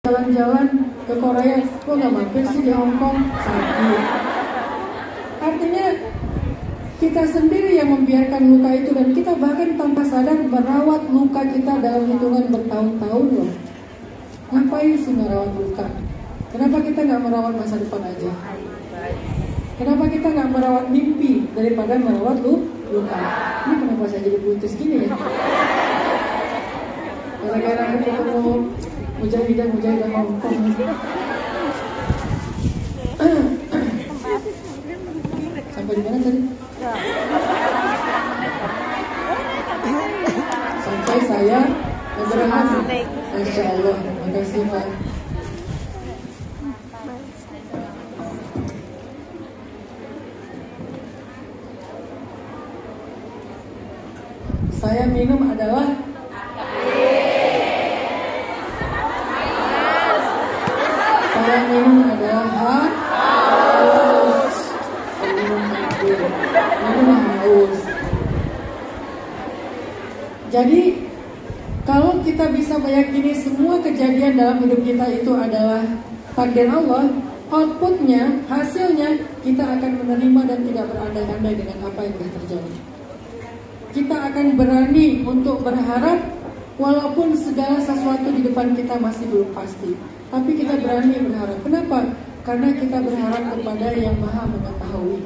jalan-jalan ke Korea, kok nggak mampir sih di Hong Kong? Sakit. Artinya kita sendiri yang membiarkan luka itu, dan kita bahkan tanpa sadar merawat luka kita dalam hitungan bertahun-tahun loh. Ngapain sih merawat luka? Kenapa kita nggak merawat masa depan aja? Kenapa kita nggak merawat mimpi daripada merawat luka? Ini kenapa saya jadi putus gini ya? Gara-gara ketemu mujahidah Hongkong. Sampai di mana tadi? Sampai saya berhasil. Masya Allah, terima kasih Pak. Saya minum adalah haus. Minum haus. Jadi kalau kita bisa meyakini semua kejadian dalam hidup kita itu adalah takdir Allah, outputnya, hasilnya kita akan menerima dan tidak berandai-andai dengan apa yang sudah terjadi. Kita akan berani untuk berharap walaupun segala sesuatu di depan kita masih belum pasti. Tapi kita berani berharap. Kenapa? Karena kita berharap kepada yang maha mengetahui,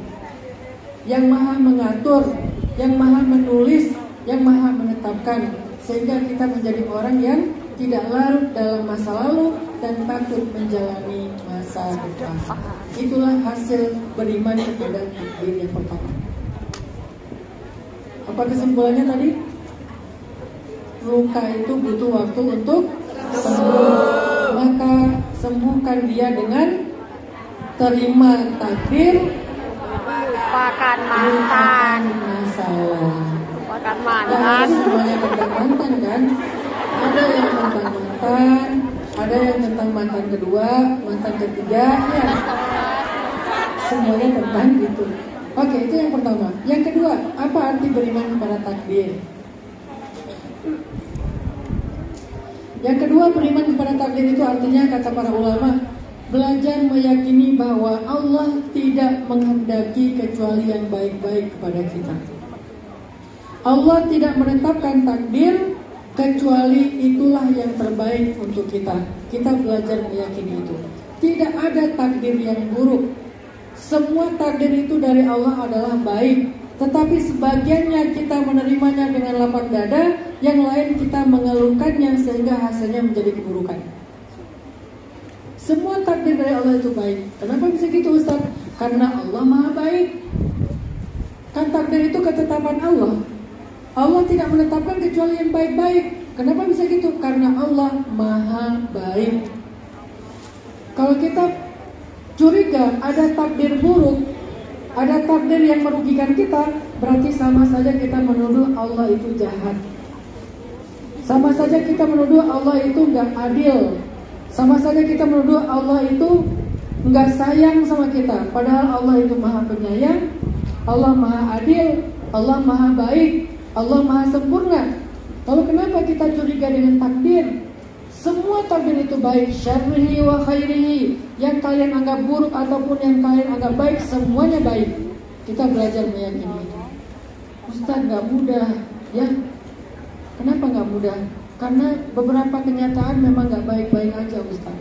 yang maha mengatur, yang maha menulis, yang maha menetapkan. Sehingga kita menjadi orang yang tidak larut dalam masa lalu dan takut menjalani masa depan. Itulah hasil beriman kepada takdir yang pertama. Apa kesimpulannya tadi? Luka itu butuh waktu untuk sembuh. Maka sembuhkan dia dengan terima takdir, lupakan mantan, masalah. Lupakan mantan. Semuanya tentang mantan kan? Ada yang tentang mantan, ada yang tentang mantan kedua, mantan ketiga, ya. Semuanya tentang itu. Oke, itu yang pertama. Yang kedua, apa arti beriman kepada takdir? Yang kedua, beriman kepada takdir itu artinya, kata para ulama, belajar meyakini bahwa Allah tidak menghendaki kecuali yang baik-baik kepada kita. Allah tidak menetapkan takdir kecuali itulah yang terbaik untuk kita. Kita belajar meyakini itu. Tidak ada takdir yang buruk. Semua takdir itu dari Allah adalah baik. Tetapi sebagiannya kita menerimanya dengan lapang dada, yang lain kita mengeluhkannya sehingga hasilnya menjadi keburukan. Semua takdir dari Allah itu baik. Kenapa bisa gitu Ustaz? Karena Allah maha baik. Kan takdir itu ketetapan Allah. Allah tidak menetapkan kecuali yang baik-baik. Kenapa bisa gitu? Karena Allah maha baik. Kalau kita curiga ada takdir buruk, ada takdir yang merugikan kita, berarti sama saja kita menuduh Allah itu jahat. Sama saja kita menuduh Allah itu nggak adil. Sama saja kita menuduh Allah itu nggak sayang sama kita. Padahal Allah itu maha penyayang, Allah maha adil, Allah maha baik, Allah maha sempurna. Lalu kenapa kita curiga dengan takdir? Semua takdir itu baik, syarrihi wa khairihi. Yang kalian anggap buruk ataupun yang kalian anggap baik, semuanya baik. Kita belajar meyakini itu. Ustaz, gak mudah ya. Kenapa gak mudah? Karena beberapa kenyataan memang gak baik-baik aja Ustaz.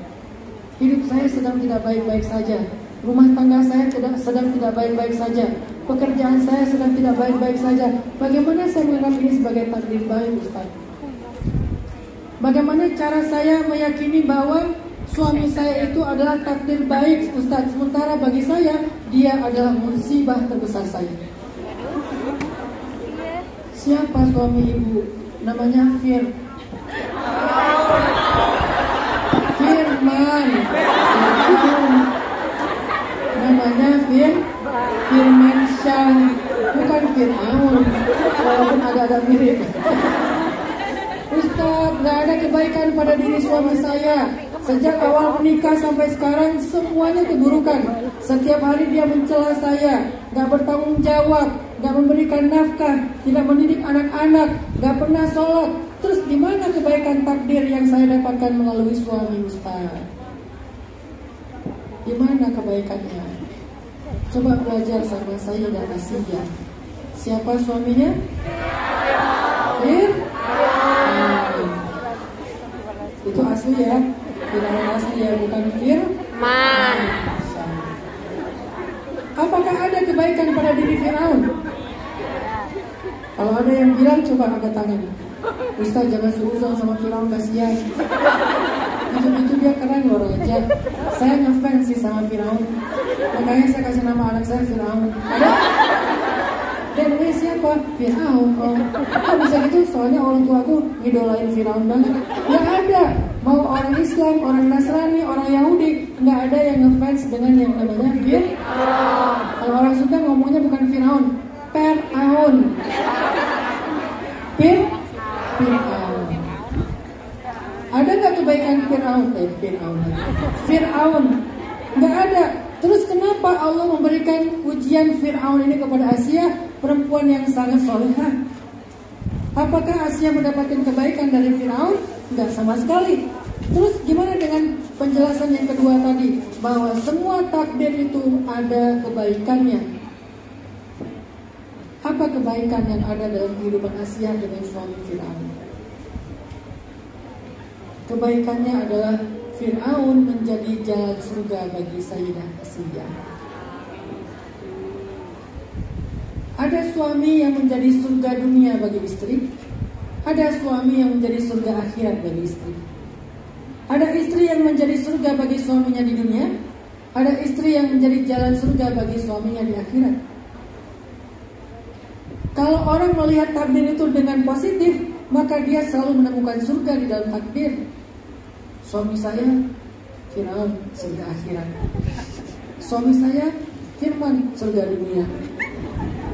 Hidup saya sedang tidak baik-baik saja. Rumah tangga saya sedang tidak baik-baik saja. Pekerjaan saya sedang tidak baik-baik saja. Bagaimana saya menganggap ini sebagai takdir baik Ustaz? Bagaimana cara saya meyakini bahwa suami saya itu adalah takdir baik Ustaz, sementara bagi saya dia adalah musibah terbesar saya? Siapa suami ibu? Namanya Firman. Namanya Firman Syah, bukan Fir'aun, walaupun agak-agak mirip. Ustaz, gak ada kebaikan pada diri suami saya. Sejak awal menikah sampai sekarang semuanya keburukan. Setiap hari dia mencela saya, gak bertanggung jawab, gak memberikan nafkah, tidak mendidik anak-anak, gak pernah sholat. Terus gimana kebaikan takdir yang saya dapatkan melalui suami Ustaz? Gimana kebaikannya? Coba belajar sama saya dan Asia. Siapa suaminya? Itu asli ya, tidak asli ya, bukan Man. Apakah ada kebaikan pada diri Firaun? Kalau ada yang bilang, coba angkat tangan. Ustaz jangan seuzon sama Firaun, kasihan. Itu dia keren loh Raja. Saya ngefans sih sama Firaun. Makanya saya kasih nama anak saya Firaun. Ada? Dan namanya siapa? Firaun. Oh, kok bisa gitu? Soalnya orang tua aku ngidolain Firaun banget. Gak ada. Mau orang Islam, orang Nasrani, orang Yahudi, nggak ada yang ngefans dengan yang namanya Firaun. Kalau orang Sunda ngomongnya bukan Firaun, Peraun. Firaun. Ada nggak kebaikan Firaun? Firaun. Nggak ada. Terus kenapa Allah memberikan ujian Firaun ini kepada Asia, perempuan yang sangat solehah? Apakah Asia mendapatkan kebaikan dari Firaun? Enggak sama sekali. Terus gimana dengan penjelasan yang kedua tadi, bahwa semua takdir itu ada kebaikannya? Apa kebaikan yang ada dalam kehidupan Asia dengan suami Firaun? Kebaikannya adalah Firaun menjadi jalan surga bagi Sayyidah Asia. Ada suami yang menjadi surga dunia bagi istri. Ada suami yang menjadi surga akhirat bagi istri. Ada istri yang menjadi surga bagi suaminya di dunia. Ada istri yang menjadi jalan surga bagi suaminya di akhirat. Kalau orang melihat takdir itu dengan positif, maka dia selalu menemukan surga di dalam takdir. Suami saya Firaun, surga akhirat. Suami saya Firman, surga dunia.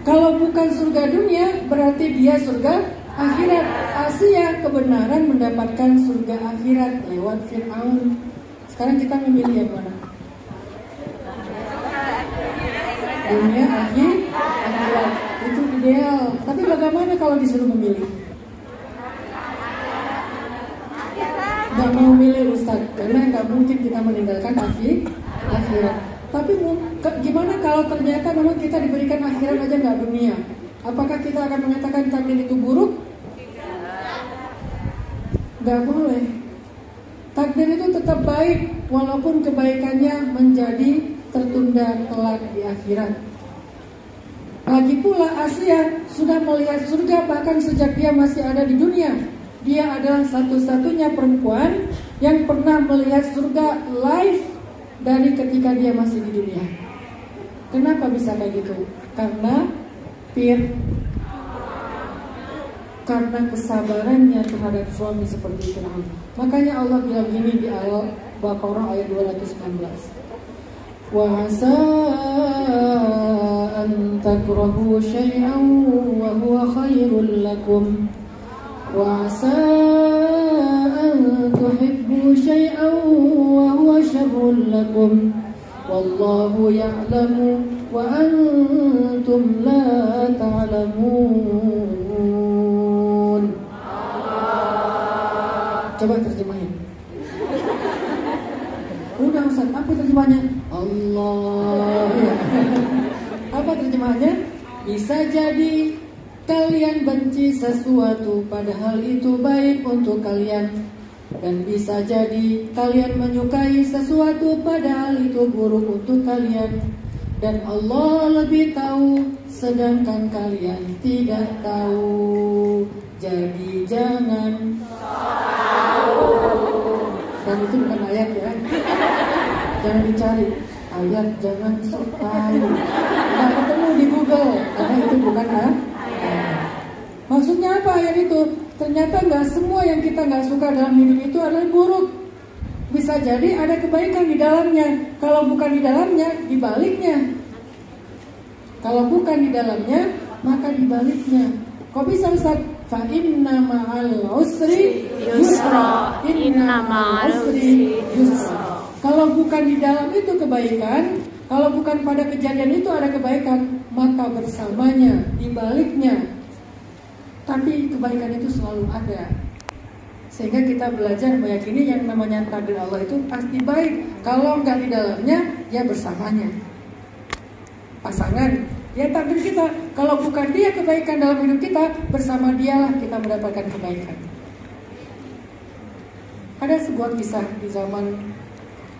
Kalau bukan surga dunia, berarti dia surga akhirat. Asia kebenaran mendapatkan surga akhirat lewat Firaun. Sekarang kita memilih yang mana? Dunia akhirat. Itu ideal. Tapi bagaimana kalau disuruh memilih? Gak mau milih Ustaz, karena gak mungkin kita meninggalkan akhirat. Tapi gimana kalau ternyata memang kita diberikan akhirat aja gak dunia? Apakah kita akan mengatakan takdir itu buruk? Gak boleh. Takdir itu tetap baik, walaupun kebaikannya menjadi tertunda kelak di akhirat. Lagi pula Asia sudah melihat surga bahkan sejak dia masih ada di dunia. Dia adalah satu-satunya perempuan yang pernah melihat surga live dari ketika dia masih di dunia. Kenapa bisa kayak gitu? Karena karena kesabarannya terhadap suami seperti Firaun. Makanya Allah bilang gini di Al-Baqarah ayat 216. Wa 'asa an takrahu syai'an wa huwa khairul lakum. وعسى أن تحبوا شيئا وهو شر لكم والله يعلم وأنتم لا تعلمون. Coba terjemahin. Udah Ustaz, apa terjemahannya? Allah. Apa terjemahannya? Bisa jadi kalian benci sesuatu padahal itu baik untuk kalian. Dan bisa jadi kalian menyukai sesuatu padahal itu buruk untuk kalian. Dan Allah lebih tahu sedangkan kalian tidak tahu. Jadi jangan tahu. Dan itu bukan ayat ya. Jangan dicari ayat, jangan tahu. Nggak ketemu di Google karena itu bukan ayat. Maksudnya apa ayat itu? Ternyata nggak semua yang kita nggak suka dalam hidup itu adalah buruk. Bisa jadi ada kebaikan di dalamnya. Kalau bukan di dalamnya, di baliknya. Kalau bukan di dalamnya, maka di baliknya. Kok bisa Ustaz? Fa inna ma'al usri yusra. Inna ma'al usri yusra. Kalau bukan di dalam itu kebaikan, kalau bukan pada kejadian itu ada kebaikan, maka bersamanya, di baliknya. Tapi kebaikan itu selalu ada. Sehingga kita belajar meyakini yang namanya takdir Allah itu pasti baik. Kalau nggak di dalamnya, ya bersamanya. Pasangan, ya takdir kita. Kalau bukan dia kebaikan dalam hidup kita, bersama dialah kita mendapatkan kebaikan. Ada sebuah kisah di zaman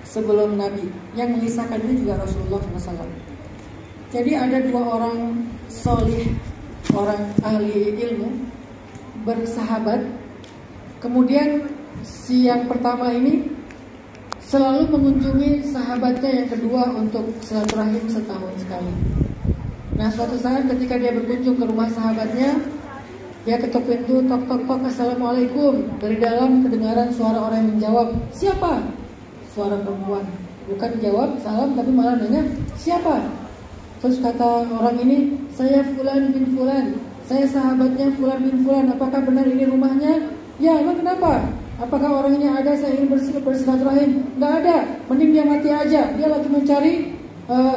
sebelum Nabi yang mengisahkan ini juga Rasulullah SAW. Jadi ada dua orang solih, orang ahli ilmu bersahabat. Kemudian si yang pertama ini selalu mengunjungi sahabatnya yang kedua untuk silaturahim setahun sekali. Nah, suatu saat ketika dia berkunjung ke rumah sahabatnya, dia ketuk pintu, tok tok tok, assalamualaikum. Dari dalam kedengaran suara orang yang menjawab, siapa? Suara perempuan. Bukan jawab salam tapi malah nanya, siapa? Terus kata orang ini, saya Fulan bin Fulan, saya sahabatnya Fulan bin Fulan. Apakah benar ini rumahnya? Ya, emang kenapa? Apakah orangnya ada? Saya ingin bersilaturahim. Nggak ada, mending dia mati aja. Dia lagi mencari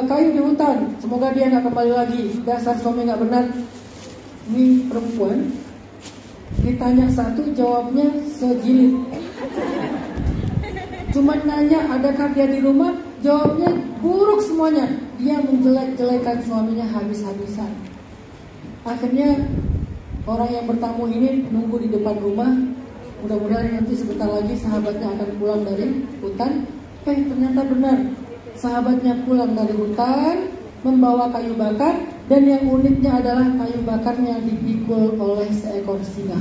kayu di hutan. Semoga dia nggak kembali lagi. Dasar suami nggak benar. Ini perempuan ditanya satu, jawabnya sejilid. Cuma nanya adakah dia di rumah, jawabnya buruk semuanya. Dia menjelek-jelekan suaminya habis-habisan. Akhirnya orang yang bertamu ini nunggu di depan rumah. Mudah-mudahan nanti sebentar lagi sahabatnya akan pulang dari hutan. Ternyata benar, sahabatnya pulang dari hutan membawa kayu bakar. Dan yang uniknya adalah kayu bakarnya dipikul oleh seekor singa.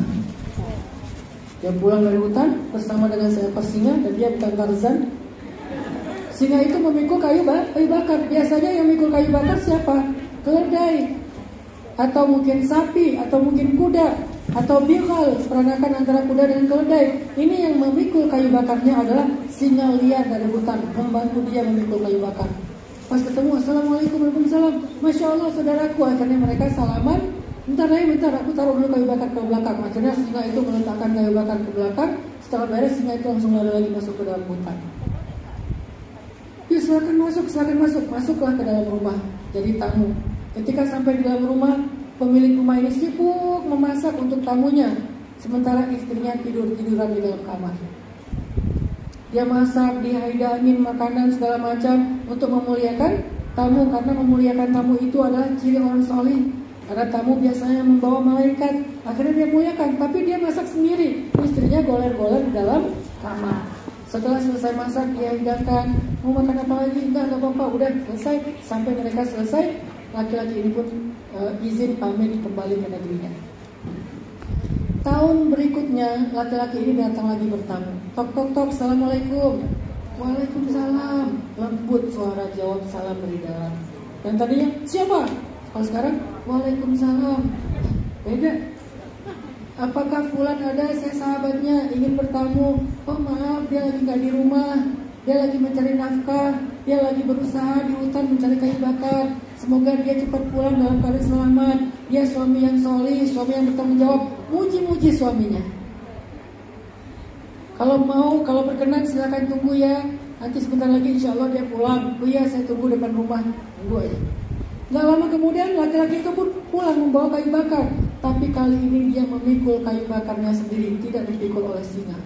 Dia pulang dari hutan bersama dengan seekor singa. Dan dia bukan Tarzan. Singa itu memikul kayu bakar. Biasanya yang memikul kayu bakar siapa? Keledai, atau mungkin sapi, atau mungkin kuda, atau bihal, peranakan antara kuda dengan keledai. Ini yang memikul kayu bakarnya adalah singa liar dari hutan, membantu dia memikul kayu bakar. Pas ketemu, assalamualaikum, waalaikumsalam, masya Allah saudaraku. Akhirnya mereka salaman. Bentar aku taruh dulu kayu bakar ke belakang. Akhirnya singa itu meletakkan kayu bakar ke belakang. Setelah beres, singa itu langsung lari lagi masuk ke dalam hutan. Ya silakan masuk. Masuklah ke dalam rumah. Jadi tamu. Ketika sampai di dalam rumah, pemilik rumah ini sibuk memasak untuk tamunya. Sementara istrinya tiduran di dalam kamar. Dia masak, dia hidamin makanan segala macam untuk memuliakan tamu. Karena memuliakan tamu itu adalah ciri orang solih. Karena tamu biasanya membawa malaikat. Akhirnya dia muliakan, tapi dia masak sendiri. Istrinya goler-goler di dalam kamar. Setelah selesai masak, dia hidangkan. Mau makan apa lagi? Enggak apa-apa, udah selesai. Sampai mereka selesai, laki-laki ini pun izin pamit kembali ke negerinya. Tahun berikutnya, laki-laki ini datang lagi bertamu. Tok tok tok, assalamualaikum. Waalaikumsalam. Lembut suara jawab salam dari dalam. Dan tadinya siapa? Kalau sekarang waalaikumsalam. Beda. Apakah Fulan ada? Saya sahabatnya, ingin bertamu. Oh maaf, dia lagi gak di rumah. Dia lagi mencari nafkah. Dia lagi berusaha di hutan mencari kayu bakar. Semoga dia cepat pulang dalam keadaan selamat. Dia suami yang solih, suami yang bertanggung jawab. Muji-muji suaminya. Kalau berkenan silakan tunggu ya. Nanti sebentar lagi insya Allah dia pulang. Oh iya, saya tunggu depan rumah. Tunggu aja. Gak lama kemudian laki-laki itu pun pulang membawa kayu bakar. Tapi kali ini dia memikul kayu bakarnya sendiri, tidak dipikul oleh singa.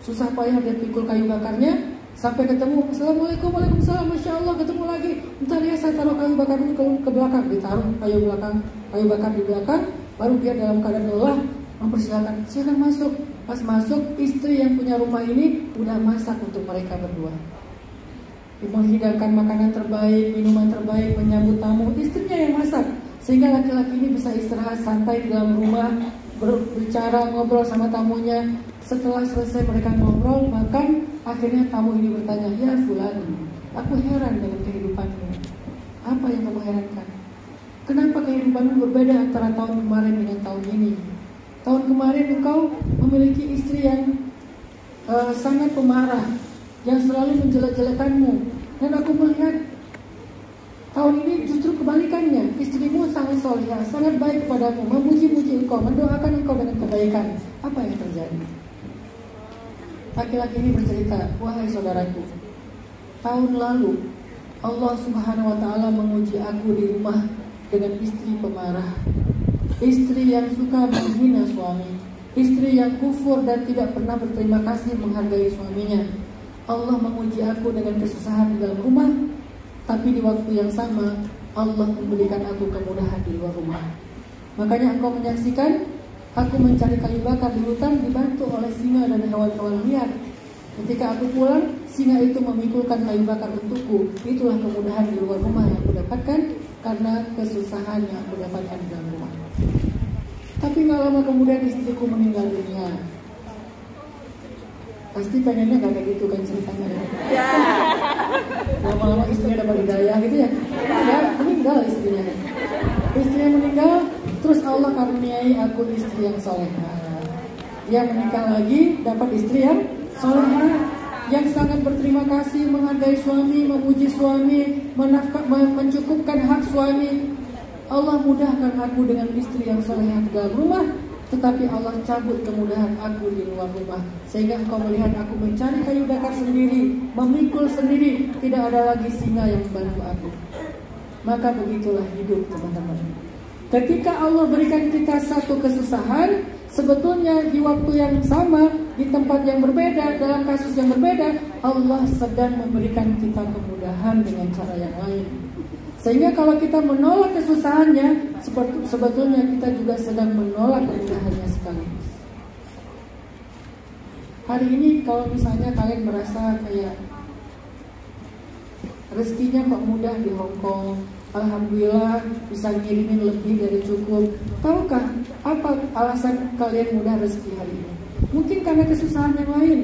Susah payah dia pikul kayu bakarnya. Sampai ketemu, assalamualaikum, waalaikumsalam, masya Allah, ketemu lagi. Bentar ya, saya taruh kayu bakar ini ke belakang. Ditaruh kayu bakar di belakang. Baru dia dalam keadaan lelah mempersilakan, silakan masuk. Pas masuk, istri yang punya rumah ini udah masak untuk mereka berdua. Menghidangkan makanan terbaik, minuman terbaik, menyambut tamu, istrinya yang masak. Sehingga laki-laki ini bisa istirahat santai di dalam rumah, berbicara, ngobrol sama tamunya. Setelah selesai mereka ngobrol, makan, akhirnya tamu ini bertanya, ya Fulan, aku heran dengan kehidupanmu. Apa yang kamu herankan? Kenapa kehidupanmu berbeda antara tahun kemarin dengan tahun ini? Tahun kemarin engkau memiliki istri yang sangat pemarah, yang selalu menjelek-jelekanmu. Dan aku melihat tahun ini justru kebalikannya. Istrimu sangat solihah, sangat baik padamu, memuji-muji engkau, mendoakan engkau dengan kebaikan. Apa yang terjadi? Laki-laki ini bercerita, wahai saudaraku, tahun lalu Allah Subhanahu wa Ta'ala menguji aku di rumah dengan istri pemarah, istri yang suka menghina suami, istri yang kufur dan tidak pernah berterima kasih menghargai suaminya. Allah menguji aku dengan kesusahan di dalam rumah, tapi di waktu yang sama Allah memberikan aku kemudahan di luar rumah. Makanya engkau menyaksikan aku mencari kayu bakar di hutan dibantu oleh singa dan hewan-hewan liar. Ketika aku pulang, singa itu memikulkan kayu bakar untukku. Itulah kemudahan di luar rumah yang aku dapatkan karena kesusahan yang aku dapatkan di dalam rumah. Tapi gak lama kemudian istriku meninggal dunia. Pasti pengennya gak kayak gitu kan ceritanya ya. Lama-lama istrinya dapat hidayah gitu ya. Ya meninggal istrinya. Istrinya meninggal, terus Allah karuniai aku istri yang solehah. Dia menikah lagi, dapat istri yang solehah, yang sangat berterima kasih, menghargai suami, memuji suami, mencukupkan hak suami. Allah mudahkan aku dengan istri yang solehah di dalam rumah, tetapi Allah cabut kemudahan aku di luar rumah. Sehingga engkau melihat aku mencari kayu bakar sendiri, memikul sendiri, tidak ada lagi singa yang membantu aku. Maka begitulah hidup, teman-teman. Ketika Allah berikan kita satu kesusahan, sebetulnya di waktu yang sama, di tempat yang berbeda, dalam kasus yang berbeda, Allah sedang memberikan kita kemudahan dengan cara yang lain. Sehingga kalau kita menolak kesusahannya, sebetulnya kita juga sedang menolak kemudahannya sekaligus. Hari ini kalau misalnya kalian merasa kayak rezekinya kok mudah di Hong Kong, alhamdulillah bisa ngirimin lebih dari cukup. Tahukah apa alasan kalian mudah rezeki hari ini? Mungkin karena kesusahan yang lain.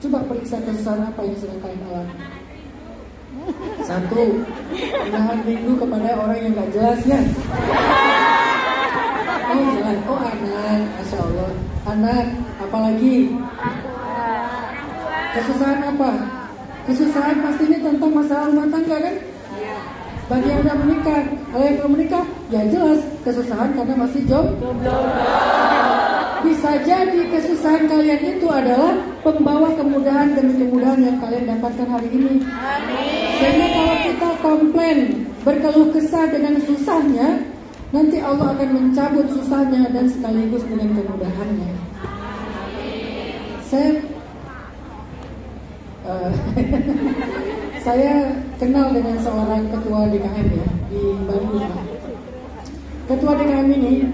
Coba periksa kesusahan apa yang sedang kalian alami. Satu, menahan rindu kepada orang yang gak jelas ya. Oh jelas, oh anak, Masya Allah. Anak, apalagi? Kesusahan apa? Kesusahan pastinya tentang masalah rumah tangga kan? Bagi yang udah menikah, kalau yang belum menikah, ya jelas kesusahan karena masih jomblo. Bisa jadi kesusahan kalian itu adalah pembawa kemudahan demi kemudahan yang kalian dapatkan hari ini. Sehingga kalau kita komplain, berkeluh kesah dengan susahnya, nanti Allah akan mencabut susahnya dan sekaligus dengan kemudahannya. Saya kenal dengan seorang ketua DKM ya di Bandung. Ketua DKM ini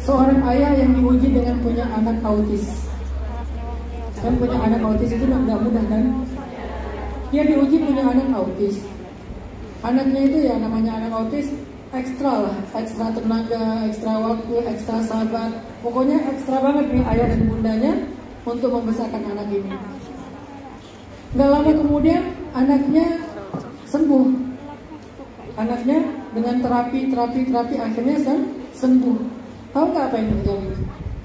seorang ayah yang diuji dengan punya anak autis. Kan punya anak autis itu nggak mudah kan? Dia diuji punya anak autis. Anaknya itu ya namanya anak autis ekstra lah, ekstra tenaga, ekstra waktu, ekstra sabar. Pokoknya ekstra banget nih ayah dan bundanya untuk membesarkan anak ini. Gak lama kemudian anaknya sembuh. Anaknya dengan terapi akhirnya sembuh. Tahu gak apa yang terjadi?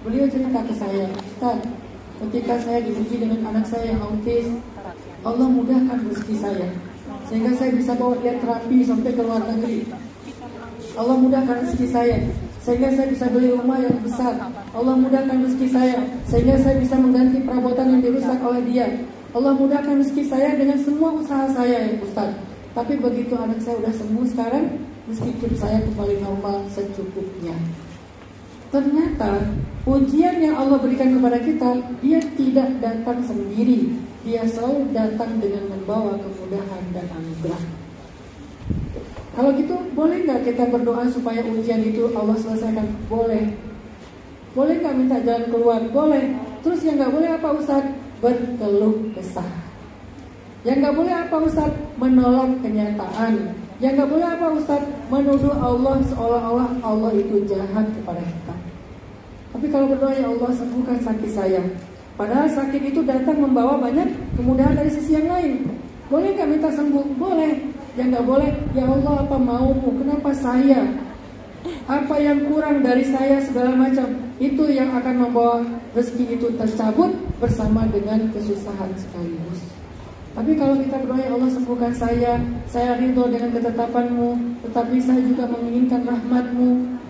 Beliau cerita ke saya, Ustaz, ketika saya diuji dengan anak saya yang autis, Allah mudahkan rezeki saya, sehingga saya bisa bawa dia terapi sampai ke luar negeri. Allah mudahkan rezeki saya, sehingga saya bisa beli rumah yang besar. Allah mudahkan rezeki saya, sehingga saya bisa mengganti perabotan yang dirusak oleh dia. Allah mudahkan rezeki saya dengan semua usaha saya ya Ustaz. Tapi begitu anak saya udah sembuh sekarang, rezeki hidup saya kembali normal secukupnya. Ternyata ujian yang Allah berikan kepada kita, dia tidak datang sendiri. Dia selalu datang dengan membawa kemudahan dan anugerah. Kalau gitu, boleh nggak kita berdoa supaya ujian itu Allah selesaikan? Boleh. Boleh nggak minta jalan keluar? Boleh. Terus yang nggak boleh apa Ustaz? Berkeluh kesah. Yang nggak boleh apa Ustaz? Menolak kenyataan. Yang nggak boleh apa Ustaz? Menuduh Allah seolah-olah Allah itu jahat kepada kita. Tapi kalau berdoa, ya Allah sembuhkan sakit saya, padahal sakit itu datang membawa banyak kemudahan dari sisi yang lain. Boleh nggak minta sembuh? Boleh. Yang nggak boleh, ya Allah apa maumu? Kenapa saya? Apa yang kurang dari saya segala macam? Itu yang akan membawa rezeki itu tercabut bersama dengan kesusahan sekaligus. Tapi kalau kita berdoa, ya Allah sembuhkan saya ridho dengan ketetapan-Mu, tetapi saya juga menginginkan rahmat-Mu.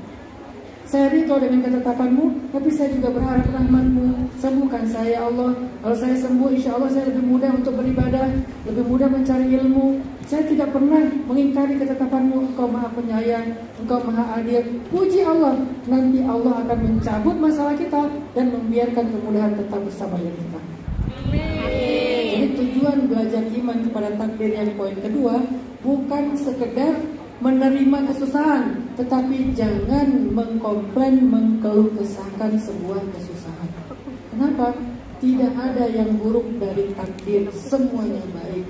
Saya ridho dengan ketetapan-Mu, tapi saya juga berharap rahmat-Mu. Sembuhkan saya, Allah. Kalau saya sembuh, insya Allah saya lebih mudah untuk beribadah, lebih mudah mencari ilmu. Saya tidak pernah mengingkari ketetapan-Mu. Engkau Maha Penyayang, Engkau Maha Adil. Puji Allah, nanti Allah akan mencabut masalah kita dan membiarkan kemudahan tetap bersama dengan kita. Jadi tujuan belajar iman kepada takdir yang poin kedua bukan sekedar menerima kesusahan, tetapi jangan mengkomplain, mengeluh kesahkan sebuah kesusahan. Kenapa? Tidak ada yang buruk dari takdir, semuanya baik.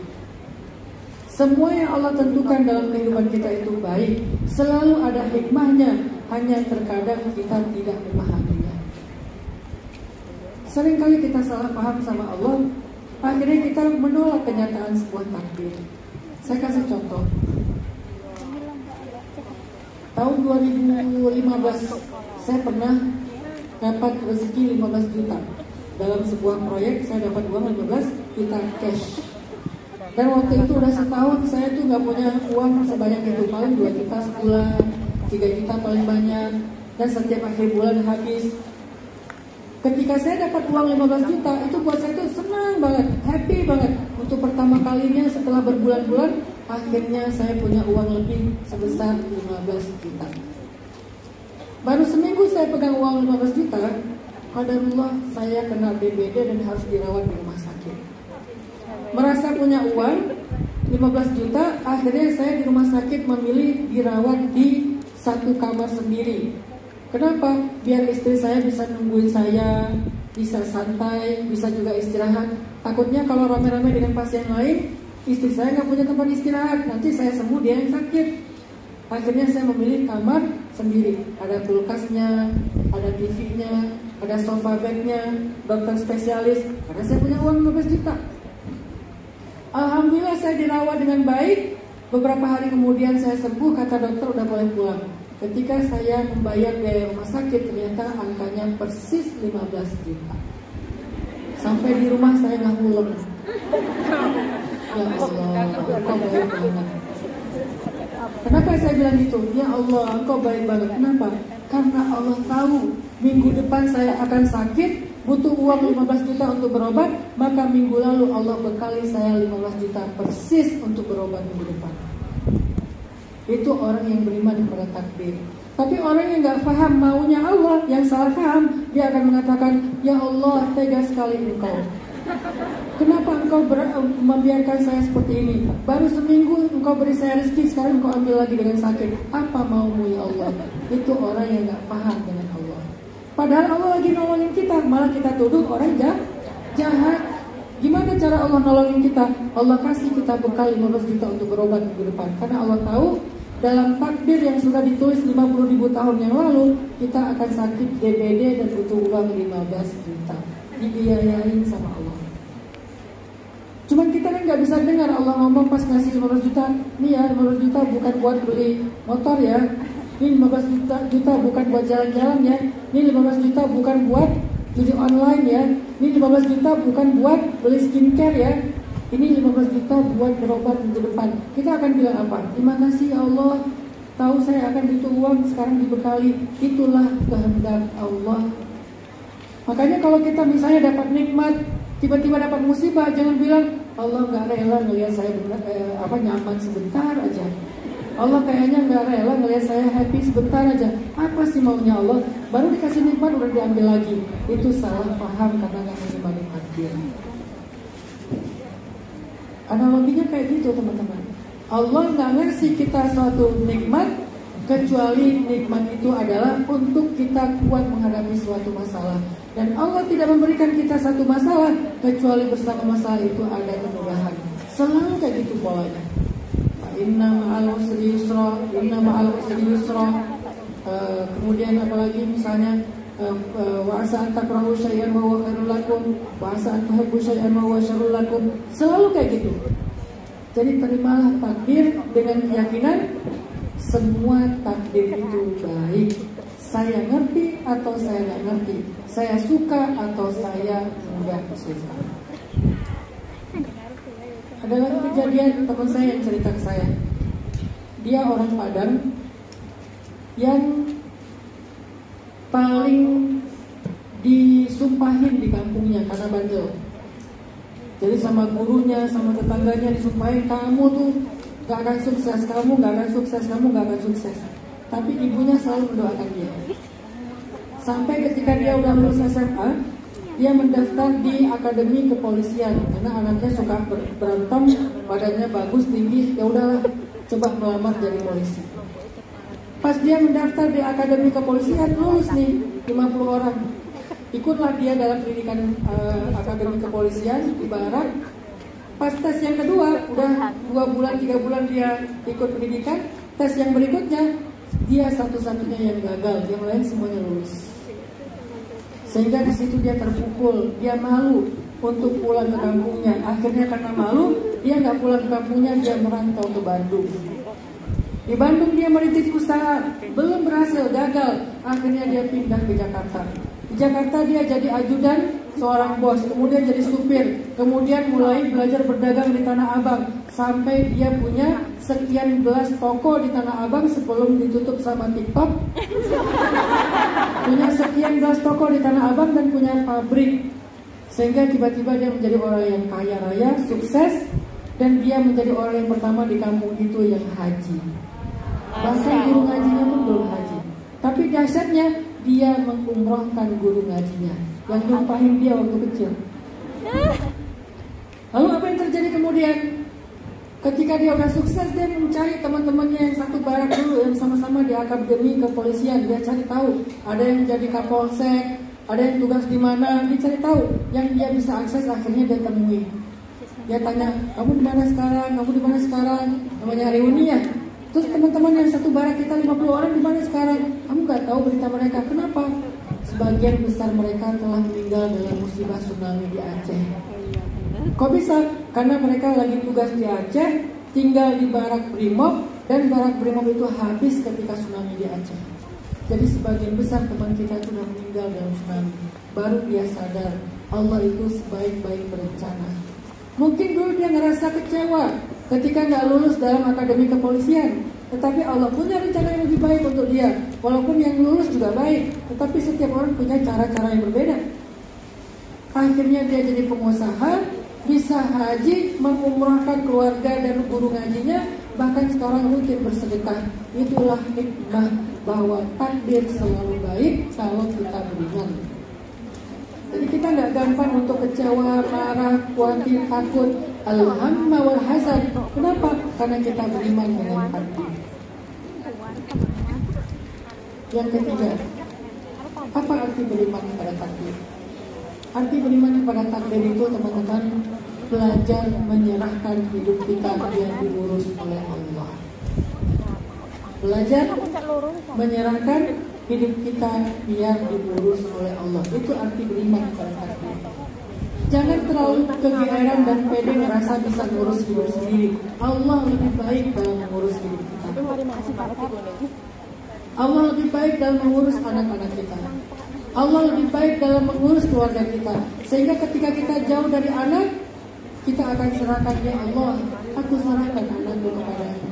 Semua yang Allah tentukan dalam kehidupan kita itu baik. Selalu ada hikmahnya, hanya terkadang kita tidak memahaminya. Seringkali kita salah paham sama Allah, akhirnya kita menolak kenyataan sebuah takdir. Saya kasih contoh. Tahun 2015 saya pernah dapat rezeki 15 juta. Dalam sebuah proyek saya dapat uang 15 juta cash. Dan waktu itu udah setahun saya tuh gak punya uang sebanyak itu. Paling 2 juta sebulan, 3 juta paling banyak. Dan setiap akhir bulan habis. Ketika saya dapat uang 15 juta, itu buat saya tuh senang banget, happy banget. Untuk pertama kalinya setelah berbulan-bulan, akhirnya saya punya uang lebih sebesar 15 juta. Baru seminggu saya pegang uang 15 juta, qadarullah saya kena DBD dan harus dirawat di rumah sakit. Merasa punya uang 15 juta, akhirnya saya di rumah sakit memilih dirawat di satu kamar sendiri. Kenapa? Biar istri saya bisa nungguin saya, bisa santai, bisa juga istirahat. Takutnya kalau rame-rame dengan pasien lain, istri saya nggak punya tempat istirahat, nanti saya sembuh, dia yang sakit. Akhirnya saya memilih kamar sendiri. Ada kulkasnya, ada TV-nya, ada sofa bednya, dokter spesialis. Karena saya punya uang 15 juta. Alhamdulillah saya dirawat dengan baik. Beberapa hari kemudian saya sembuh, kata dokter udah boleh pulang. Ketika saya membayar biaya rumah sakit, ternyata angkanya persis 15 juta. Sampai di rumah saya nggak ngulek. Ya Allah, engkau baik banget. Kenapa saya bilang gitu? Ya Allah, engkau baik banget. Kenapa? Karena Allah tahu minggu depan saya akan sakit, butuh uang 15 juta untuk berobat, maka minggu lalu Allah bekali saya 15 juta persis untuk berobat minggu depan. Itu orang yang beriman kepada takdir. Tapi orang yang gak paham maunya Allah, yang salah paham, dia akan mengatakan, ya Allah, tega sekali engkau. Kenapa engkau membiarkan saya seperti ini? Baru seminggu engkau beri saya rezeki, sekarang engkau ambil lagi dengan sakit. Apa maumu ya Allah? Itu orang yang gak paham dengan Allah. Padahal Allah lagi nolongin kita, malah kita tuduh orang jahat. Gimana cara Allah nolongin kita? Allah kasih kita bekal 15 juta untuk berobat minggu depan. Karena Allah tahu dalam takdir yang sudah ditulis 50.000 tahun yang lalu, kita akan sakit DBD dan butuh uang 15 juta. Dibiayain sama Allah. Cuman kita kan gak bisa dengar Allah ngomong pas ngasih 15 juta. Nih ya, 15 juta bukan buat beli motor ya. Ini 15 juta bukan buat jalan-jalan ya. Ini 15 juta bukan buat judi online ya. Ini 15 juta bukan buat beli skincare ya. Ini 15 juta buat berobat minggu depan. Kita akan bilang apa? Terima kasih ya Allah, tahu saya akan butuh uang, sekarang dibekali. Itulah kehendak Allah. Makanya kalau kita misalnya dapat nikmat, tiba-tiba dapat musibah, jangan bilang Allah gak rela ngelihat saya nyaman sebentar aja. Allah kayaknya gak rela ngelihat saya happy sebentar aja. Apa sih maunya Allah? Baru dikasih nikmat udah diambil lagi. Itu salah paham karena gak menikmati takdir. Analoginya kayak gitu teman-teman. Allah nggak ngasih kita suatu nikmat kecuali nikmat itu adalah untuk kita kuat menghadapi suatu masalah. Dan Allah tidak memberikan kita satu masalah kecuali bersama masalah itu ada kemudahan. Selalu kayak gitu polanya. Inna ma'al usri yusra, inna ma'al usri yusra. Kemudian apalagi misalnya wa asa an takrahu syai'an wa huwa khairul lakum wa asa an tuhibbu syai'an wa huwa syarrul lakum. Selalu kayak gitu. Jadi terimalah takdir dengan keyakinan semua takdir itu baik. Saya ngerti atau saya nggak ngerti, saya suka atau saya nggak suka. Ada lagi kejadian teman saya yang cerita ke saya. Dia orang Padang yang paling disumpahin di kampungnya karena bandel. Jadi sama gurunya, sama tetangganya disumpahin, kamu tuh gak akan sukses, kamu gak akan sukses, kamu gak akan sukses. Tapi ibunya selalu mendoakan dia. Sampai ketika dia udah lulus SMA, dia mendaftar di akademi kepolisian karena anaknya suka berantem, badannya bagus, tinggi, ya udahlah coba melamar jadi polisi. Pas dia mendaftar di akademi kepolisian, lulus nih 50 orang. Ikutlah dia dalam pendidikan akademi kepolisian di Barat. Pas tes yang kedua, udah 2 bulan 3 bulan dia ikut pendidikan. Tes yang berikutnya, dia satu-satunya yang gagal, yang lain semuanya lulus. Sehingga di situ dia terpukul, dia malu untuk pulang ke kampungnya. Akhirnya karena malu, dia nggak pulang ke kampungnya, dia merantau ke Bandung. Di Bandung dia merintis usaha, belum berhasil, gagal. Akhirnya dia pindah ke Jakarta. Di Jakarta dia jadi ajudan seorang bos, kemudian jadi supir, kemudian mulai belajar berdagang di Tanah Abang, sampai dia punya sekian belas toko di Tanah Abang sebelum ditutup sama TikTok. Punya sekian belas toko di Tanah Abang dan punya pabrik. Sehingga tiba-tiba dia menjadi orang yang kaya raya, sukses, dan dia menjadi orang yang pertama di kampung itu yang haji. Bahkan guru ngajinya pun belum haji. Tapi dahsyatnya dia mengumrohkan guru ngajinya yang nyumpahin dia waktu kecil. Lalu apa yang terjadi kemudian? Ketika dia udah sukses, dia mencari teman-temannya yang satu barak dulu, yang sama-sama di akademi kepolisian. Dia cari tahu, ada yang jadi kapolsek, ada yang tugas di mana, dia cari tahu. Yang dia bisa akses, akhirnya dia temui. Dia tanya, kamu di mana sekarang? Kamu di mana sekarang? Namanya reuni ya. Terus teman-teman yang satu barak kita 50 orang di mana sekarang? Kamu nggak tahu berita mereka? Kenapa? Sebagian besar mereka telah meninggal dalam musibah tsunami di Aceh. Kok bisa? Karena mereka lagi tugas di Aceh, tinggal di barak Brimob, dan barak Brimob itu habis ketika tsunami di Aceh. Jadi sebagian besar teman kita itu sudah meninggal dalam tsunami. Baru dia sadar Allah itu sebaik-baik berencana. Mungkin dulu dia ngerasa kecewa ketika nggak lulus dalam akademi kepolisian, tetapi Allah punya rencana yang lebih baik untuk dia. Walaupun yang lulus juga baik, tetapi setiap orang punya cara-cara yang berbeda. Akhirnya dia jadi pengusaha, bisa haji, mengumrahkan keluarga dan guru ngajinya, bahkan sekarang rutin bersedekah. Itulah hikmah bahwa takdir selalu baik kalau kita beriman. Jadi kita nggak gampang untuk kecewa, marah, khawatir, takut, al-hamma wal hazan. Kenapa? Karena kita beriman dengan takdir. Yang ketiga, apa arti beriman kepada takdir? Arti beriman kepada takdir itu, teman-teman, belajar menyerahkan hidup kita yang diurus oleh Allah. Belajar menyerahkan hidup kita biar diurus oleh Allah. Itu arti beriman kepada takdir. Jangan terlalu kegeeran dan pede merasa bisa ngurus hidup sendiri. Allah lebih baik dalam mengurus hidup kita. Allah lebih baik dalam mengurus anak-anak kita. Allah lebih baik dalam mengurus keluarga kita. Sehingga ketika kita jauh dari anak, kita akan serahkan, ya Allah, aku serahkan anakku kepadamu.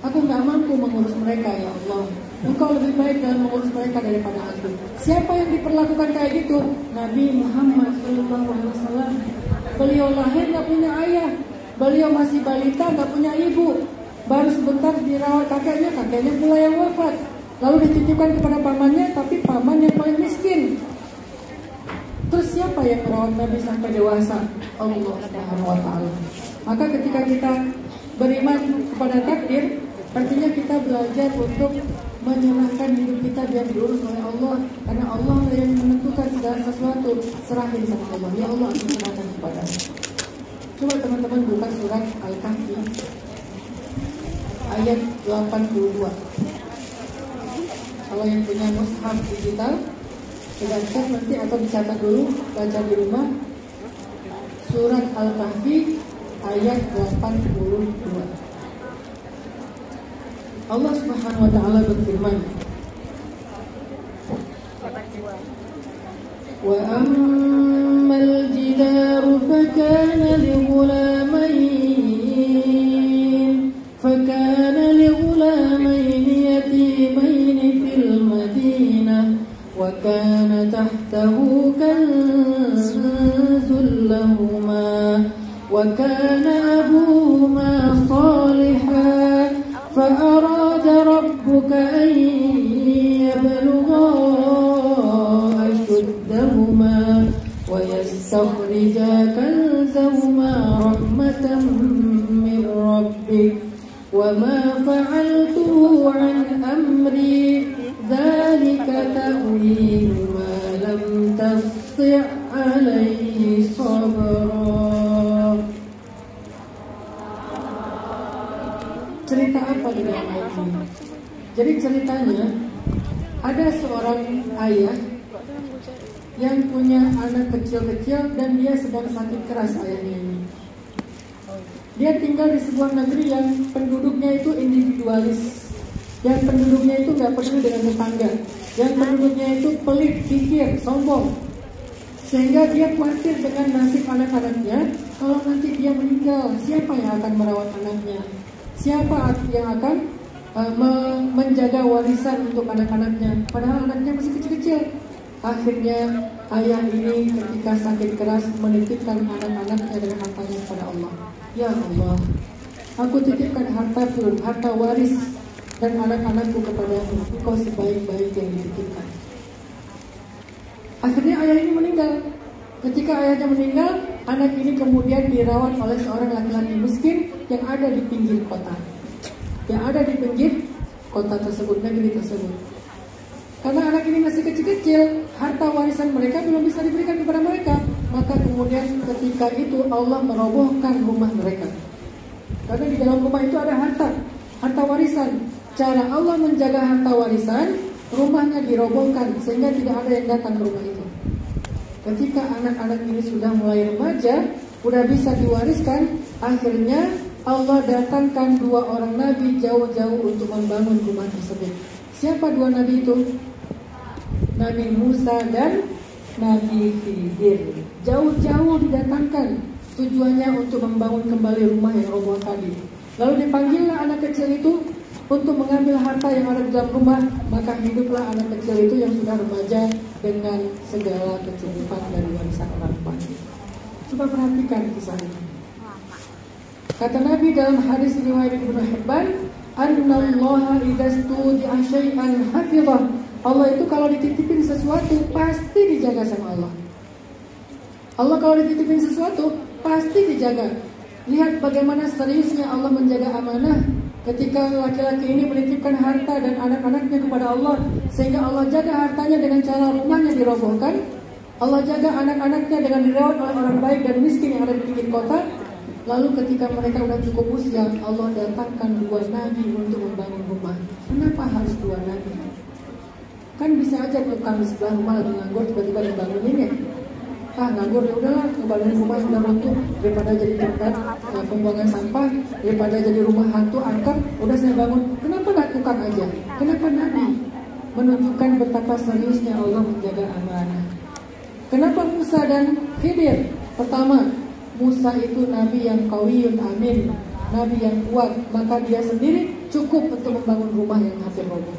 Aku gak mampu mengurus mereka, ya Allah. Engkau lebih baik dalam mengurus mereka daripada aku. Siapa yang diperlakukan kayak gitu? Nabi Muhammad SAW. Beliau lahir gak punya ayah. Beliau masih balita, gak punya ibu. Baru sebentar dirawat kakeknya pula yang wafat. Lalu dititipkan kepada pamannya, tapi paman yang paling miskin. Terus siapa yang merawat Nabi sampai dewasa? Allah Subhanahu wa Ta'ala. Maka ketika kita beriman kepada takdir, artinya kita belajar untuk menyerahkan hidup kita biar diurus oleh Allah. Karena Allah yang menentukan segala sesuatu. Serahin sama Allah. Ya Allah, aku serahkan kepadamu. Coba teman-teman buka surat Al-Kahfi ayat 82. Kalau yang punya mushaf digital, dibaca nanti atau dicatat dulu, baca di rumah. Surat Al-Kahfi ayat 82. Allah Subhanahu wa Ta'ala berfirman, wa ammal jidaru fakana lighulamain yatimain fil madinah wa kana tahtahu kanzun lahuma wa kana abuhuma salihah فأراد ربك أن يبلغا أشدهما ويستخرجا كنزهما رحمة من ربك وما فعلته عن أمري ذلك تأويل ما لم تستطع عليه صبرا. Cerita apa di dalam ayat ini? Jadi ceritanya ada seorang ayah yang punya anak kecil-kecil dan dia sedang sakit keras ayahnya ini. Dia tinggal di sebuah negeri yang penduduknya itu individualis, yang penduduknya itu nggak peduli dengan tetangga, yang penduduknya itu pelit, kikir, sombong, sehingga dia khawatir dengan nasib anak-anaknya. Kalau nanti dia meninggal, siapa yang akan merawat anaknya? Siapa yang akan menjaga warisan untuk anak-anaknya? Padahal anaknya masih kecil-kecil. Akhirnya ayah ini ketika sakit keras menitipkan anak-anaknya dengan hartanya kepada Allah. Ya Allah, aku titipkan harta waris dan anak-anakku kepadamu. Engkau sebaik-baik yang dititipkan. Akhirnya ayah ini meninggal. Ketika ayahnya meninggal, anak ini kemudian dirawat oleh seorang laki-laki miskin yang ada di pinggir kota. Yang ada di pinggir kota tersebut, negeri tersebut. Karena anak ini masih kecil-kecil, harta warisan mereka belum bisa diberikan kepada mereka. Maka kemudian ketika itu Allah merobohkan rumah mereka. Karena di dalam rumah itu ada harta warisan. Cara Allah menjaga harta warisan, rumahnya dirobohkan sehingga tidak ada yang datang ke rumah itu. Ketika anak-anak ini sudah mulai remaja, sudah bisa diwariskan, akhirnya Allah datangkan dua orang nabi jauh-jauh untuk membangun rumah tersebut. Siapa dua nabi itu? Nabi Musa dan Nabi Khidir. Jauh-jauh didatangkan, tujuannya untuk membangun kembali rumah yang roboh tadi. Lalu dipanggillah anak kecil itu untuk mengambil harta yang ada di dalam rumah. Maka hiduplah anak kecil itu yang sudah remaja dengan segala kecukupan dari warisan orang tuanya. Coba perhatikan kisah ini. Kata Nabi dalam hadis riwayat Ibnu Hibban, "Annallaha idza studi'a syai'an hafizah." Allah itu kalau dititipin sesuatu pasti dijaga sama Allah. Allah kalau dititipin sesuatu pasti dijaga. Lihat bagaimana seriusnya Allah menjaga amanah. Ketika laki-laki ini menitipkan harta dan anak-anaknya kepada Allah, sehingga Allah jaga hartanya dengan cara rumahnya dirobohkan, Allah jaga anak-anaknya dengan dirawat oleh orang baik dan miskin yang ada di pinggir kota. Lalu ketika mereka sudah cukup usia, Allah datangkan dua nabi untuk membangun rumah. Kenapa harus dua nabi? Kan bisa aja tukang di sebelah rumah lagi nganggur tiba-tiba dibangunin ya. Nganggur ya udahlah, ngebangunin rumah yang udah runtuh daripada jadi tempat pembuangan sampah, daripada jadi rumah hantu angker, udah saya bangun. Kenapa nggak tukang aja? Kenapa nabi? Menunjukkan betapa seriusnya Allah menjaga amanah. Kenapa Musa dan Khidir? Pertama, Musa itu nabi yang qawiyun amin, nabi yang kuat, maka dia sendiri cukup untuk membangun rumah yang hampir roboh.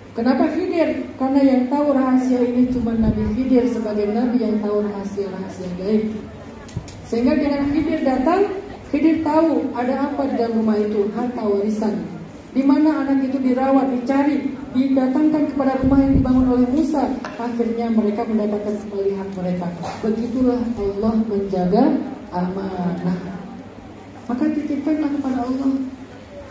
Kenapa Khidir? Karena yang tahu rahasia ini cuma Nabi Khidir sebagai nabi yang tahu rahasia-rahasia gaib. Sehingga dengan Khidir datang, Khidir tahu ada apa di dalam rumah itu, harta warisan. Di mana anak itu dirawat, dicari, didatangkan kepada rumah yang dibangun oleh Musa. Akhirnya mereka mendapatkan kembali hak mereka. Begitulah Allah menjaga amanah. Maka titipkanlah kepada Allah.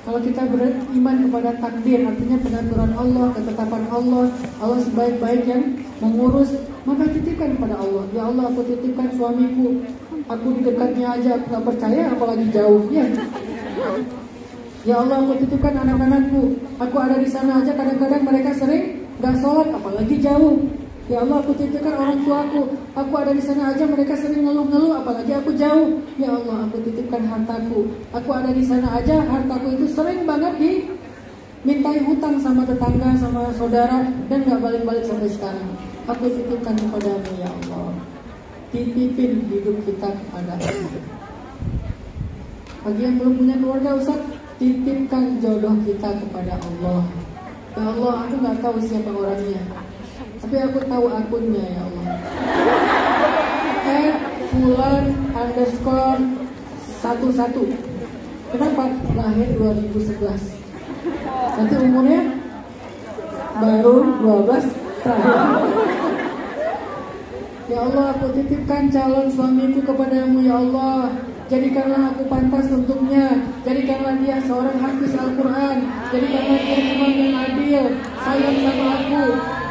Kalau kita beriman kepada takdir, artinya pengaturan Allah, ketetapan Allah, Allah sebaik-baik yang mengurus, maka titipkan kepada Allah. Ya Allah, aku titipkan suamiku, aku di dekatnya aja aku gak percaya, apalagi jauhnya. Ya Allah, aku titipkan anak-anakku, aku ada di sana aja kadang-kadang mereka sering gak sholat, apalagi jauh. Ya Allah, aku titipkan orang tuaku, aku ada di sana aja mereka sering ngeluh-ngeluh, apalagi aku jauh. Ya Allah, aku titipkan hartaku, aku ada di sana aja hartaku itu sering banget dimintai hutang sama tetangga, sama saudara, dan gak balik-balik sampai sekarang. Aku titipkan kepadamu ya Allah. Titipin hidup kita kepada Allah. Bagi yang belum punya keluarga Ustaz, titipkan jodoh kita kepada Allah. Ya Allah, aku gak tahu siapa orangnya, tapi aku tahu akunnya ya Allah. @fulan_11 Kenapa? Lahir 2011. Nanti umurnya baru 12 tahun. Ya Allah, aku titipkan calon suamiku kepadamu ya Allah. Jadikanlah aku pantas untuknya. Jadikanlah dia seorang hafiz Al-Quran. Jadikanlah dia imam yang adil, sayang sama aku.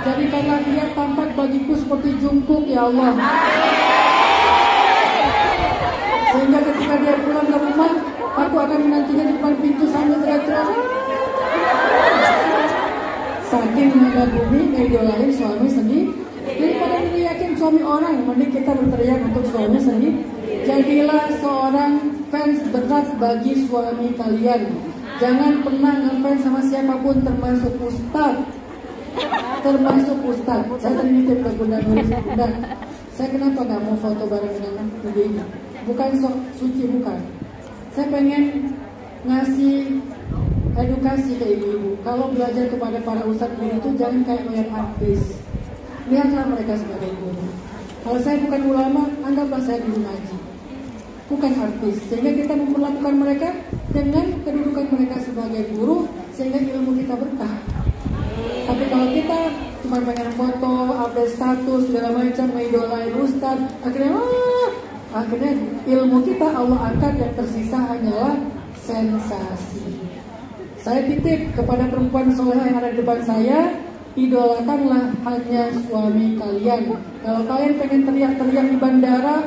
Jadikanlah dia tampak bagiku seperti jungkuk ya Allah. Sehingga ketika dia pulang ke rumah, aku akan menantinya di depan pintu sambil teriak-teriak. Saking mengagumi, ngidolain suami sendiri. Daripada meneriakin suami orang, mending kita berteriak untuk suami sendiri. Jadilah seorang fans berat bagi suami kalian. Jangan pernah ngefans sama siapapun, termasuk ustadz. Saya tadi nitip ke Bunda Nuris. Bunda, saya kenapa gak mau foto bareng dengan ibu ini? Bukan sok suci, bukan. Saya pengen ngasih edukasi ke ibu-ibu. Kalau belajar kepada para ustadz itu jangan kayak melihat artis. Lihatlah mereka sebagai guru. Kalau saya bukan ulama, anggaplah saya guru ngaji, bukan artis. Sehingga kita memperlakukan mereka dengan kedudukan mereka sebagai guru, sehingga ilmu kita berkah. Tapi kalau kita cuma pengen foto, update status, segala macam, mengidolain ustaz, akhirnya ilmu kita Allah angkat, yang tersisa hanyalah sensasi. Saya titip kepada perempuan solehah yang ada di depan saya, idolakanlah hanya suami kalian. Kalau kalian pengen teriak-teriak di bandara,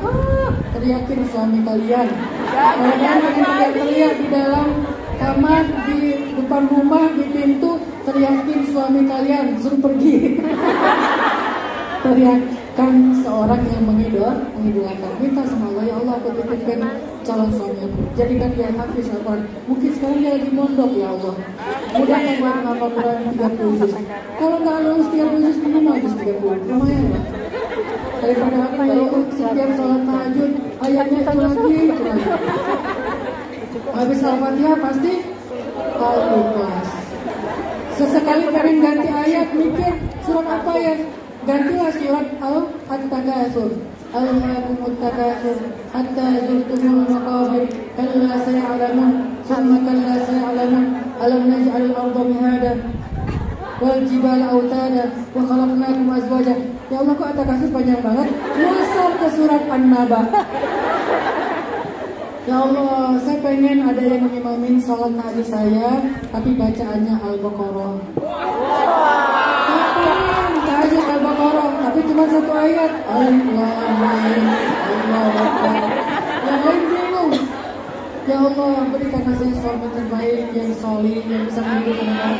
teriakin suami kalian. Kalau kalian pengen teriak-teriak di dalam kamar, di depan rumah, di pintu, teriakin suami kalian, suruh pergi. Teriakkan seorang yang mengidolakan. Minta sama Allah, ya Allah, aku titipkan calon suami aku, jadikan dia hafiz Al-Quran. Mungkin sekarang dia lagi mondok, ya Allah, mudahkan dia menghafal Quran 30 juz. Kalau nggak lulus 30 juz, minimal juz 30, lumayan lah. Daripada apa ya, setiap sholat tahajud ayatnya itu lagi. Habis Al-Fatihah pasti Al-Ikhlas. Sesekali pengen ganti ayat, mikir surat apa ya, gantilah surat Al-Takatsur. Alhaakumut takatsur hatta zurtumul maqabir kalla saya'lamun thumma kalla saya'lamun alam naj'alil arda mihada wal jibala autada wa khalaqnakum azwaja. Ya Allah, kok At-Takatsur panjang banget, nyasar ke surat An-Naba. Ya Allah, saya pengen ada yang mengimamin sholat tahajud saya, tapi bacaannya Al-Baqarah. Saya pengen tahajud Al-Baqarah, tapi cuma satu ayat. Allah. Yang lain bingung. Ya Allah, berikan saya suami terbaik, yang solih, yang bisa menghidupkan orang.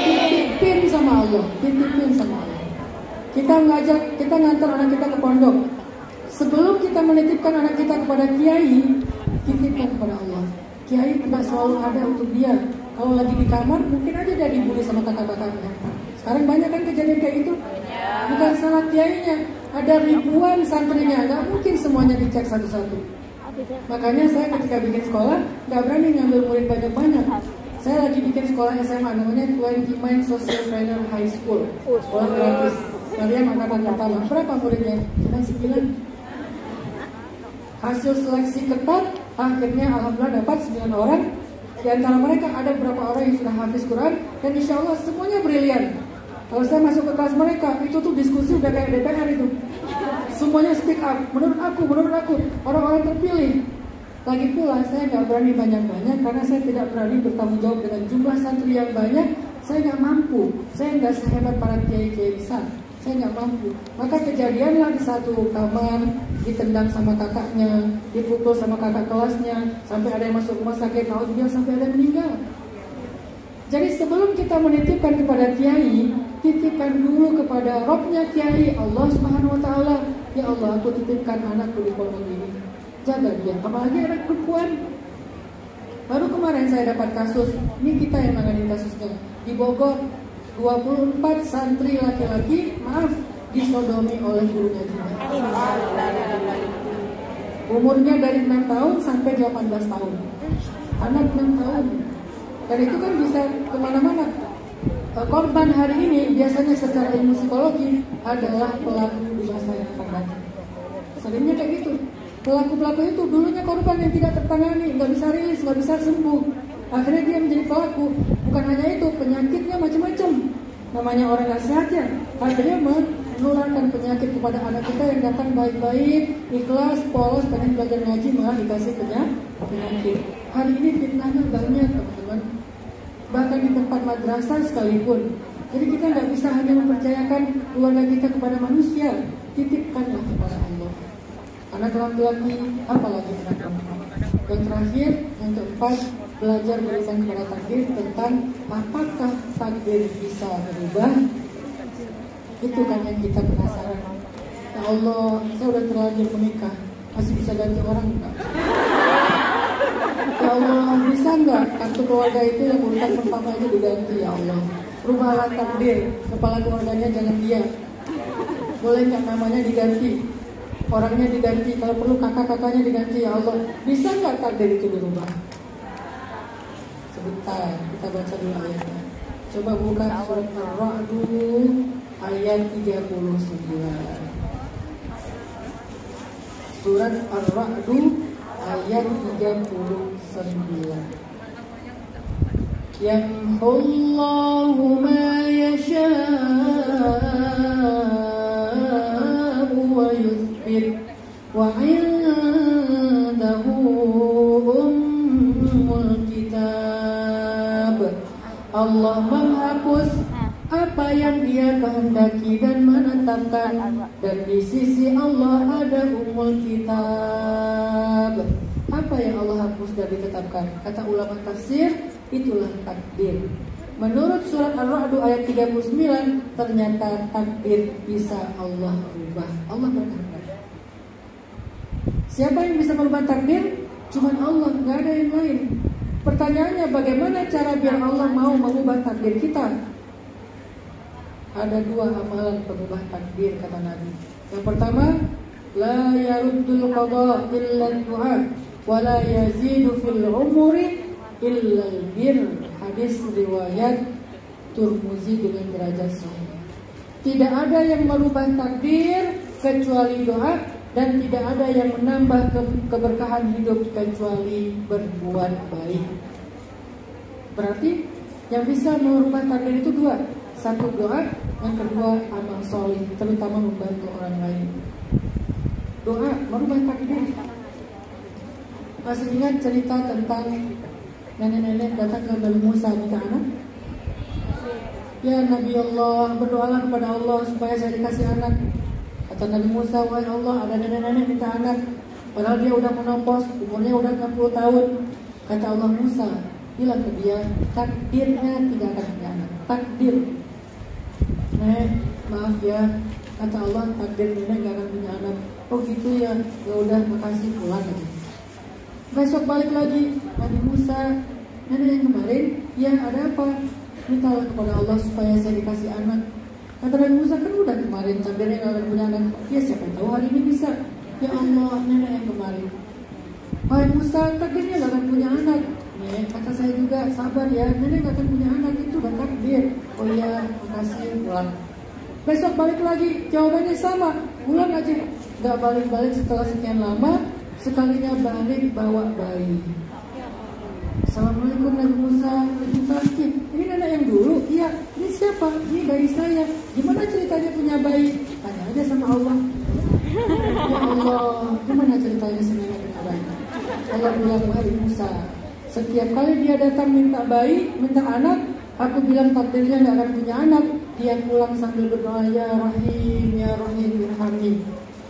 Titipin sama Allah. Kita ngantar anak kita ke pondok. Sebelum kita menitipkan anak kita kepada kiai, titipkan kepada Allah. Kiai tidak selalu ada untuk dia. Kalau lagi di kamar, mungkin aja dia dibully sama kakak-kakaknya. Sekarang banyak kan kejadian kayak itu. Bukan salah kiainya, ada ribuan santrinya, nggak mungkin semuanya dicek satu-satu. Makanya saya ketika bikin sekolah, nggak berani ngambil murid banyak-banyak. Saya lagi bikin sekolah SMA, namanya 20 Mind Social Trainer High School, sekolah gratis. Kalian angkatan pertama, berapa muridnya? Cuma 9. Hasil seleksi ketat, akhirnya alhamdulillah dapat 9 orang. Di antara mereka ada beberapa orang yang sudah hafiz Quran, dan insya Allah semuanya brilian. Kalau saya masuk ke kelas mereka, itu tuh diskusi udah kayak DPR itu. Semuanya speak up, menurut aku, orang-orang terpilih. Lagi pula saya nggak berani banyak-banyak, karena saya tidak berani bertanggung jawab dengan jumlah santri yang banyak. Saya nggak mampu, saya nggak sehebat para kiai-kiai besar. Saya nggak mampu. Maka kejadianlah di satu kamar, ditendang sama kakaknya, dipukul sama kakak kelasnya, sampai ada yang masuk rumah sakit, naudzubillah, sampai ada yang meninggal. Jadi sebelum kita menitipkan kepada kiai, titipkan dulu kepada Robnya kiai, Allah Subhanahu Wa Taala. Ya Allah, aku titipkan anakku di pondok ini, jaga dia. Apalagi anak perempuan. Baru kemarin saya dapat kasus, ini kita yang menangani kasusnya di Bogor. 24 santri laki-laki, disodomi oleh gurunya juga. Umurnya dari 6 tahun sampai 18 tahun. Anak 6 tahun. Dan itu kan bisa kemana-mana. Korban hari ini biasanya secara ilmu psikologi adalah pelaku di masa yang akan datang. Seringnya kayak gitu. Pelaku-pelaku itu dulunya korban yang tidak tertangani, nggak bisa rilis, nggak bisa sembuh. Akhirnya dia menjadi pelaku. Bukan hanya itu, penyakitnya macam-macam. Namanya orang nggak sehat ya, akhirnya menularkan penyakit kepada anak kita yang datang baik-baik, ikhlas, polos, pengen belajar ngaji, malah dikasih penyakit. Hari ini fitnahnya banyak teman-teman. Bahkan di tempat madrasah sekalipun. Jadi kita nggak bisa hanya mempercayakan keluarga kita kepada manusia, titipkanlah kepada Allah. Anak laki-laki, apalagi anak perempuan. Yang terakhir, yang keempat, belajar beriman kepada takdir tentang apakah takdir bisa berubah. Itu kan yang kita penasaran. Ya Allah, saya udah terlanjur menikah, masih bisa ganti orang enggak? Ya Allah, bisa enggak kartu keluarga itu yang urutan pertama itu diganti? Ya Allah, rubahlah takdir, kepala keluarganya jangan dia. Boleh enggak namanya diganti, orangnya diganti, kalau perlu kakak-kakaknya diganti? Ya Allah, bisa enggak takdir itu dirubah? Sebentar, kita baca dulu ayatnya. Coba buka surat Ar-Ra'd ayat 39. Surat Ar-Ra'd ayat 39. Yamhullahu ma yasha'u wa yuthbit wa 'indahu ummul kitab. Allah menghapus apa yang Dia kehendaki dan menetapkan, dan di sisi Allah ada ummul kitab. Apa yang Allah hapus dan ditetapkan? Kata ulama tafsir, itulah takdir. Menurut surat Ar-Ra'd ayat 39, ternyata takdir bisa Allah rubah. Allah berkehendak. Siapa yang bisa merubah takdir? Cuman Allah, nggak ada yang lain. Pertanyaannya, bagaimana cara biar Allah mau mengubah takdir kita? Ada dua amalan pengubah takdir kata Nabi. Yang pertama, la yaruddul qada illa du'a wa la yazidu fil umuri illa bir. Hadis riwayat Tirmizi dengan derajat sahih. Tidak ada yang merubah takdir kecuali doa, dan tidak ada yang menambah keberkahan hidup kecuali berbuat baik. Berarti yang bisa merubah takdir itu dua. Satu doa, yang kedua amal soleh, terutama membantu orang lain. Doa merubah takdir. Masih ingat cerita tentang nenek-nenek datang ke Nabi Musa minta anak? Ya Nabi Allah, berdoalah kepada Allah supaya saya dikasih anak. Kata Nabi Musa, wahai Allah, ada nenek-nenek minta anak, padahal dia udah menopos, umurnya udah 60 tahun. Kata Allah, Musa, bilang ke dia, takdirnya tidak akan punya anak. Takdir. Nek, maaf ya, kata Allah, takdir nenek gak akan punya anak. Oh gitu ya, ya udah, makasih, pulang aja. Besok balik lagi, Nabi Musa, nenek yang kemarin, ya ada apa? Mintalah kepada Allah supaya saya dikasih anak. Kata Nabi Musa, kan udah kemarin takdirnya gak akan punya anak. Ya siapa tahu hari ini bisa. Ya Allah, nenek yang kemarin. Wahai Musa, takdirnya gak akan punya anak. Nek, kata saya juga, sabar ya, nenek gak akan punya anak, itu udah takdir. Oh iya, makasih, pulang. Besok balik lagi, jawabannya sama, pulang aja. Gak balik-balik setelah sekian lama, sekalinya balik bawa bayi. Assalamualaikum Nabi Musa, ini nenek yang dulu? Iya, ini siapa? Ini bayi saya. Gimana ceritanya punya bayi? Tanya aja sama Allah. Ya Allah, gimana ceritanya si nenek punya bayi? Allah bilang, wahai Musa, setiap kali dia datang minta bayi, minta anak, aku bilang takdirnya gak akan punya anak. Dia pulang sambil berdoa, ya Rahim, ya Rahim, irhamni.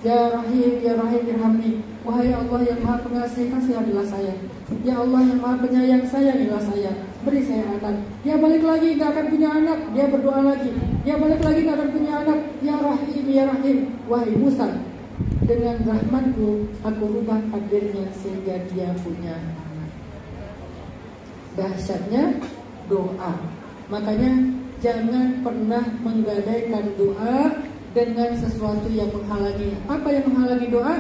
Ya Rahim, ya Rahim, irhamni. Wahai Allah yang maha pengasih, kasihanilah saya. Ya Allah yang maha penyayang, sayangilah saya. Beri saya anak. Dia balik lagi, gak akan punya anak. Dia berdoa lagi. Dia balik lagi, gak akan punya anak. Ya Rahim, ya Rahim. Wahai Musa, dengan rahmatku, aku rubah takdirnya sehingga dia punya anak. Dahsyatnya doa. Makanya jangan pernah menggadaikan doa dengan sesuatu yang menghalangi. Apa yang menghalangi doa?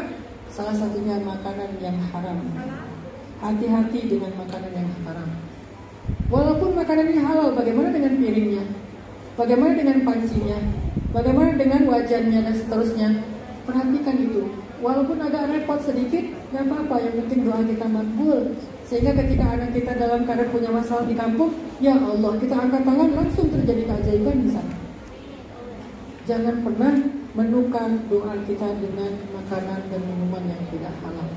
Salah satunya makanan yang haram. Hati-hati dengan makanan yang haram. Walaupun makanannya halal, bagaimana dengan piringnya? Bagaimana dengan pancinya? Bagaimana dengan wajannya dan seterusnya? Perhatikan itu. walaupun agak repot sedikit, nggak apa-apa, yang penting doa kita makbul. Sehingga ketika anak kita dalam keadaan punya masalah di kampung, ya Allah, kita angkat tangan, langsung terjadi keajaiban di sana. Jangan pernah menukar doa kita dengan makanan dan minuman yang tidak halal.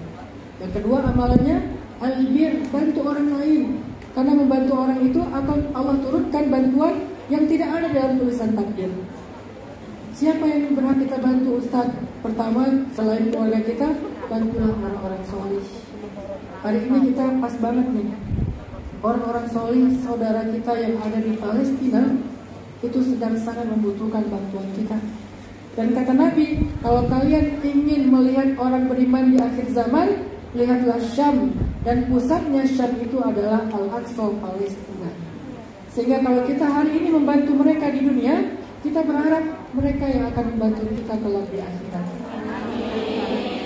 Yang kedua amalannya, albir, bantu orang lain. Karena membantu orang itu akan Allah turunkan bantuan yang tidak ada dalam tulisan takdir. Siapa yang berhak kita bantu, Ustaz? Pertama, selain keluarga kita, bantulah orang-orang solih. Hari ini kita pas banget nih, orang-orang solih, saudara kita yang ada di Palestina, itu sedang sangat membutuhkan bantuan kita. Dan kata Nabi, kalau kalian ingin melihat orang beriman di akhir zaman, lihatlah Syam. Dan pusatnya Syam itu adalah Al-Aqsa, Palestina. Sehingga kalau kita hari ini membantu mereka di dunia, kita berharap mereka yang akan membantu kita kelak di akhirat.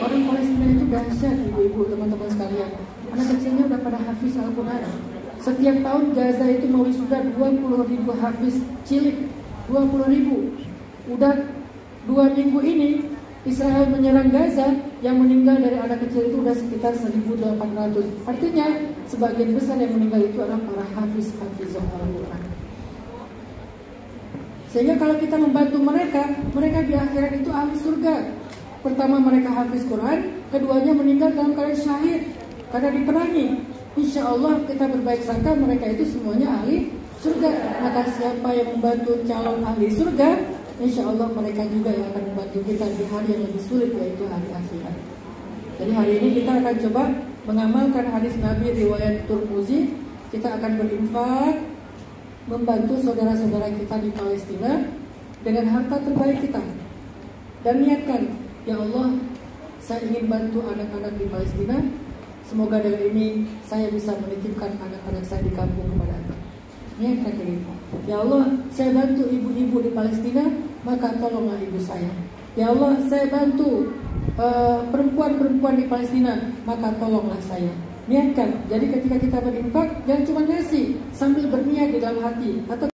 Orang Palestina itu dahsyat, ibu-ibu, teman-teman sekalian. Anak kecilnya udah pada hafiz Al-Quran. Setiap tahun Gaza itu mewisuda 20.000 hafiz cilik. 20.000. Udah 2 minggu ini Israel menyerang Gaza, yang meninggal dari anak kecil itu udah sekitar 1.800. Artinya sebagian besar yang meninggal itu adalah para hafiz-hafizah Al-Quran. Sehingga kalau kita membantu mereka, mereka di akhirat itu ahli surga. Pertama mereka hafiz Quran, keduanya meninggal dalam keadaan syahid karena diperangi. Insya Allah kita berbaik sangka mereka itu semuanya ahli surga. Maka siapa yang membantu calon ahli surga, insya Allah mereka juga yang akan membantu kita di hari yang lebih sulit, yaitu hari akhirat. Jadi hari ini kita akan coba mengamalkan hadis Nabi riwayat Tirmizi. Kita akan berinfak, membantu saudara-saudara kita di Palestina dengan harta terbaik kita. Dan niatkan, ya Allah, saya ingin bantu anak-anak di Palestina. Semoga dengan ini saya bisa menitipkan anak-anak saya di kampung kepada Anda. Niatkan gitu. Ya Allah, saya bantu ibu-ibu di Palestina, maka tolonglah ibu saya. Ya Allah, saya bantu perempuan-perempuan di Palestina, maka tolonglah saya. Niatkan. Jadi ketika kita berinfak, jangan cuma ngasih sambil berniat di dalam hati, atau